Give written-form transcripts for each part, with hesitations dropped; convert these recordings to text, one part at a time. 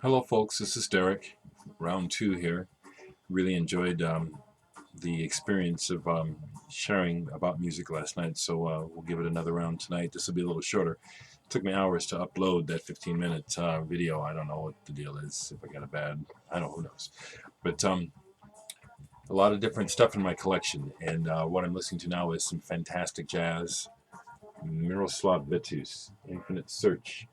Hello folks, this is Derek, round two here. Really enjoyed the experience of sharing about music last night, so we'll give it another round tonight. This will be a little shorter. It took me hours to upload that 15-minute video. I don't know what the deal is, if I got a bad, I don't know, who knows. But a lot of different stuff in my collection, and what I'm listening to now is some fantastic jazz. Miroslav Vitus, Infinite Search.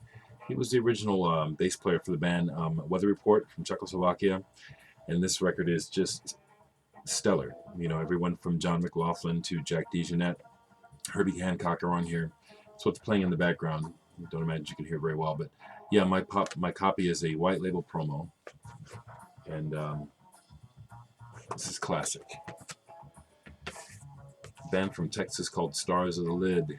He was the original bass player for the band Weather Report from Czechoslovakia, and this record is just stellar. You know, everyone from John McLaughlin to Jack DeJohnette, Herbie Hancock are on here. That's what's playing in the background. I don't imagine you can hear very well, but yeah, my copy is a white label promo, and this is classic. Band from Texas called Stars of the Lid.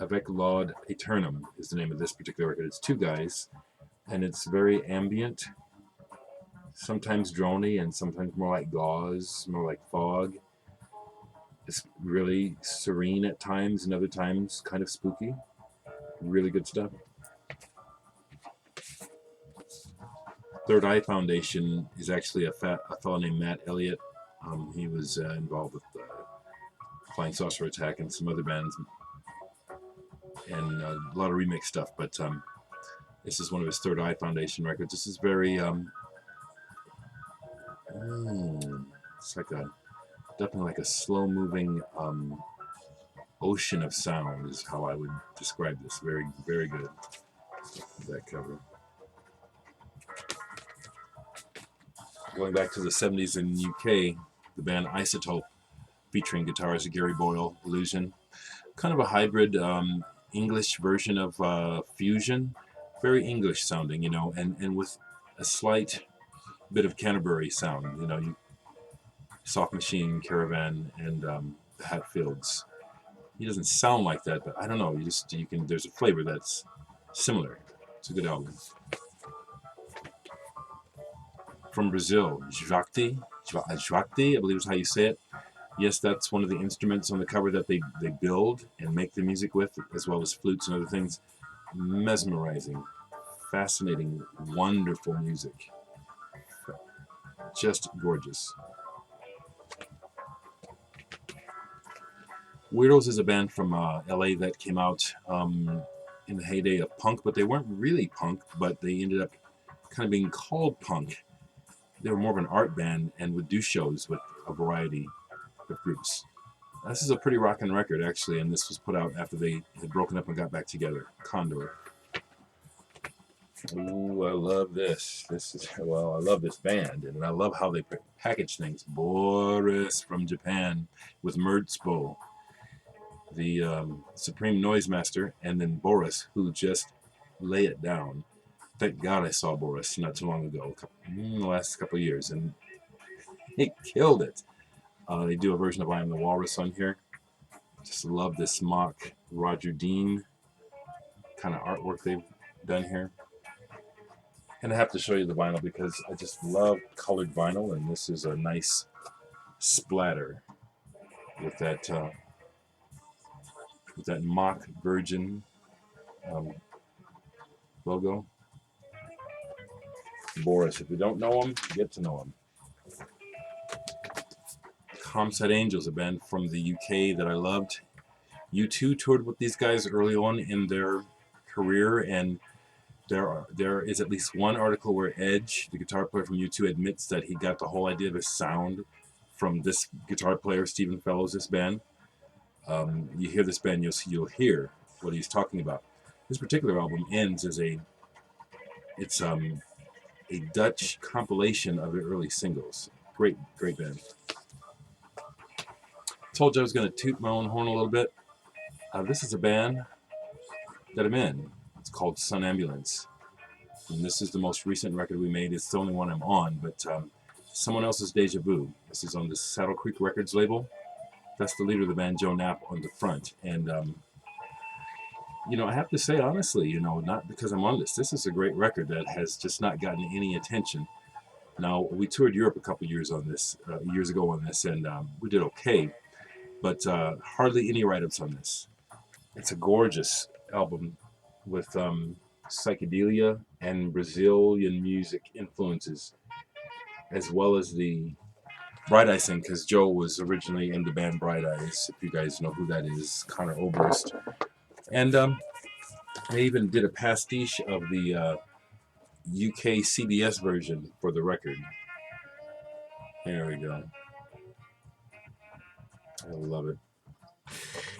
Avec Laud Aeternum is the name of this particular record. It's two guys, and it's very ambient, sometimes drony, and sometimes more like gauze, more like fog. It's really serene at times, and other times kind of spooky. Really good stuff. Third Eye Foundation is actually a fellow named Matt Elliott. He was involved with Flying Saucer Attack and some other bands, and a lot of remix stuff, but this is one of his Third Eye Foundation records. This is very, it's like definitely like a slow-moving ocean of sound is how I would describe this. Very, very good, that cover. Going back to the 70s in UK, the band Isotope, featuring guitarist Gary Boyle, Illusion. Kind of a hybrid English version of Fusion. Very English sounding, you know, and with a slight bit of Canterbury sound, you know, Soft Machine, Caravan, and the Hatfields. He doesn't sound like that, but I don't know. You can. There's a flavor that's similar. It's a good album. From Brazil, Jvakti, I believe is how you say it. Yes, that's one of the instruments on the cover that they build and make the music with, as well as flutes and other things. Mesmerizing, fascinating, wonderful music. Just gorgeous. Weirdos is a band from LA that came out in the heyday of punk, but they weren't really punk, but they ended up kind of being called punk. They were more of an art band and would do shows with a variety of groups. This is a pretty rockin' record, actually, and this was put out after they had broken up and got back together. Condor. Ooh, I love this. I love this band, and I love how they package things. Boris from Japan with Mertzbo, the supreme noise master, and then Boris, who just lay it down. Thank God I saw Boris not too long ago, in the last couple of years, and he killed it. They do a version of I Am the Walrus on here. Just love this mock Roger Dean kind of artwork they've done here. And I have to show you the vinyl because I just love colored vinyl, and this is a nice splatter with that mock Virgin logo. Boris, if you don't know him, get to know him. Comsat Angels, a band from the UK that I loved. U2 toured with these guys early on in their career, and there is at least one article where Edge, the guitar player from U2, admits that he got the whole idea of his sound from this guitar player, Stephen Fellows, this band. You hear this band, you'll hear what he's talking about. This particular album ends as a Dutch compilation of the early singles. Great band. Told you I was going to toot my own horn a little bit. This is a band that I'm in. It's called Sun Ambulance. And this is the most recent record we made. It's the only one I'm on, but someone else's Deja Vu. This is on the Saddle Creek Records label. That's the leader of the band, Joe Knapp, on the front. And, you know, I have to say, honestly, you know, not because I'm on this is a great record that has just not gotten any attention. Now, we toured Europe a couple years ago on this, and we did okay, but hardly any write-ups on this. It's a gorgeous album with psychedelia and Brazilian music influences, as well as the Bright Eyes thing, because Joe was originally in the band Bright Eyes, if you guys know who that is, Connor Oberst. And they even did a pastiche of the UK CBS version for the record. There we go. I love it.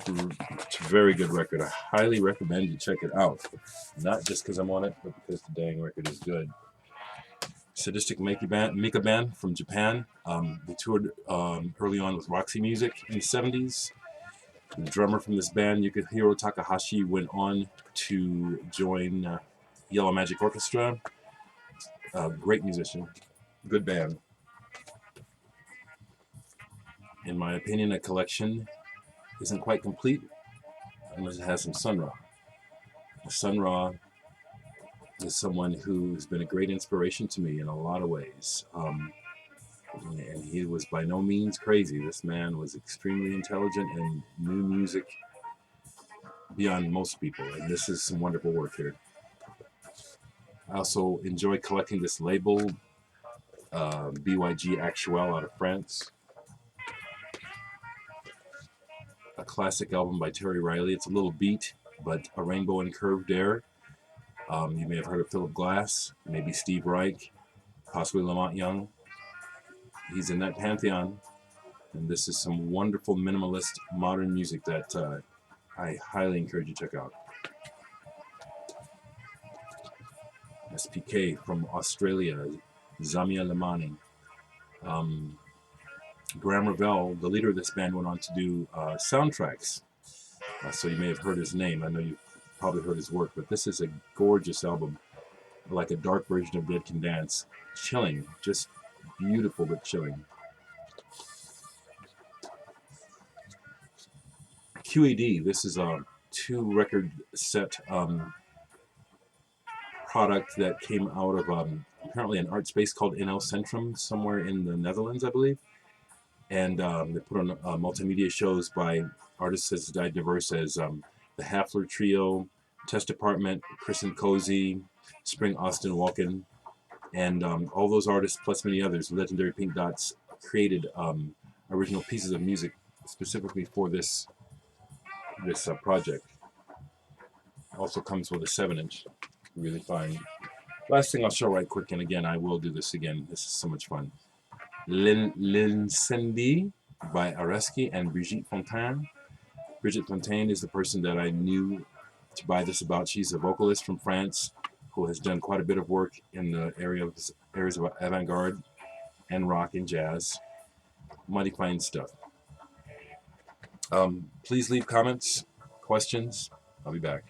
It's a very good record. I highly recommend you check it out. Not just because I'm on it, but because the dang record is good. Sadistic Mika band from Japan. They toured early on with Roxy Music in the 70s. The drummer from this band, Yukihiro Takahashi, went on to join Yellow Magic Orchestra. Great musician. Good band. In my opinion, a collection isn't quite complete unless it has some Sun Ra. Sun Ra is someone who's been a great inspiration to me in a lot of ways. And he was by no means crazy. This man was extremely intelligent and knew music beyond most people. And this is some wonderful work here. I also enjoy collecting this label, BYG Actuel out of France. A classic album by Terry Riley. It's a little beat, but a rainbow and curved air. You may have heard of Philip Glass, maybe Steve Reich, possibly Lamont Young. He's in that pantheon, and this is some wonderful minimalist modern music that I highly encourage you to check out. SPK from Australia, Zamia Lamani. Graham Revell, the leader of this band, went on to do soundtracks, so you may have heard his name. I know you've probably heard his work, but this is a gorgeous album, like a dark version of Dead Can Dance. Chilling, just beautiful but chilling. QED, this is a 2-record set product that came out of apparently an art space called NL Centrum somewhere in the Netherlands, I believe. And they put on multimedia shows by artists as diverse as the Hafler Trio, Test Department, Chris and Cozy, Spring Austin Walken, and all those artists plus many others, legendary Pink Dots, created original pieces of music specifically for this project. Also comes with a 7-inch, really fine. Last thing I'll show right quick, and again I will do this again. This is so much fun. L'Incendi by Areski and Brigitte Fontaine. Brigitte Fontaine is the person that I knew to buy this about. She's a vocalist from France who has done quite a bit of work in the areas of avant-garde and rock and jazz. Mighty fine stuff. Please leave comments, questions. I'll be back.